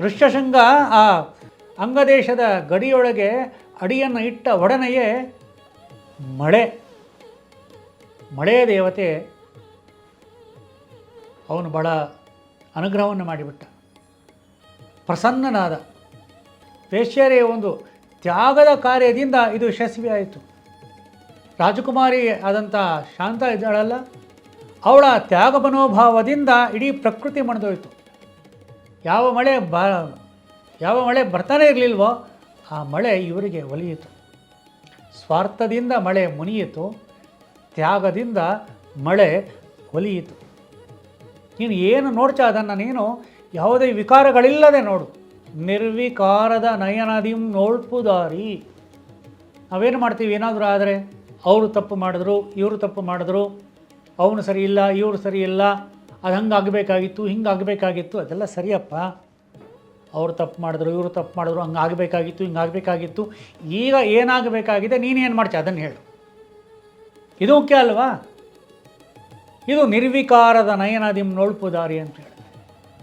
ಋಷ್ಯಶೃಂಗ ಆ ಅಂಗದೇಶದ ಗಡಿಯೊಳಗೆ ಅಡಿಯನ್ನು ಇಟ್ಟ ಒಡನೆಯೇ ಮಳೆ ದೇವತೆ ಅವನು ಬಹಳ ಅನುಗ್ರಹವನ್ನು ಮಾಡಿಬಿಟ್ಟ. ಪ್ರಸನ್ನನಾದ. ವೇಶ್ಯರೆಯ ಒಂದು ತ್ಯಾಗದ ಕಾರ್ಯದಿಂದ ಇದು ಯಶಸ್ವಿ ಆಯಿತು. ರಾಜಕುಮಾರಿ ಆದಂಥ ಶಾಂತ ಇದ್ದಾಳಲ್ಲ, ಅವಳ ತ್ಯಾಗ ಮನೋಭಾವದಿಂದ ಇಡೀ ಪ್ರಕೃತಿ ಮಣಿದೋಯ್ತು. ಯಾವ ಮಳೆ ಬರ್ತಾನೆ ಇರಲಿಲ್ವೋ ಆ ಮಳೆ ಇವರಿಗೆ ಒಲಿಯಿತು. ಸ್ವಾರ್ಥದಿಂದ ಮಳೆ ಮುನಿಯಿತು, ತ್ಯಾಗದಿಂದ ಮಳೆ ಒಲಿಯಿತು. ನೀನು ಏನು ನೋಡ್ತಾ ಅದನ್ನು ನೀನು ಯಾವುದೇ ವಿಕಾರಗಳಿಲ್ಲದೆ ನೋಡು. ನಿರ್ವಿಕಾರದ ನಯನದಿಂ ನೋಳ್ಪುದಾರಿ. ನಾವೇನು ಮಾಡ್ತೀವಿ, ಏನಾದರೂ ಆದರೆ ಅವರು ತಪ್ಪು ಮಾಡಿದ್ರು, ಇವರು ತಪ್ಪು ಮಾಡಿದ್ರು, ಅವನು ಸರಿ ಇಲ್ಲ, ಇವರು ಸರಿ ಇಲ್ಲ, ಅದು ಹಂಗಾಗಬೇಕಾಗಿತ್ತು, ಹಿಂಗಾಗಬೇಕಾಗಿತ್ತು. ಅದೆಲ್ಲ ಸರಿಯಪ್ಪ. ಅವರು ತಪ್ಪು ಮಾಡಿದ್ರು, ಇವರು ತಪ್ಪು ಮಾಡಿದ್ರು, ಹಂಗಾಗಬೇಕಾಗಿತ್ತು, ಹಿಂಗಾಗಬೇಕಾಗಿತ್ತು. ಈಗ ಏನಾಗಬೇಕಾಗಿದೆ, ನೀನೇನು ಮಾಡ್ತೀಯ ಅದನ್ನು ಹೇಳು. ಇದು ಮುಖ್ಯ ಅಲ್ವಾ? ಇದು ನಿರ್ವಿಕಾರದ ನಯನದಿಂ ನೋಳ್ಪುದಾರಿ ಅಂತ ಹೇಳಿ.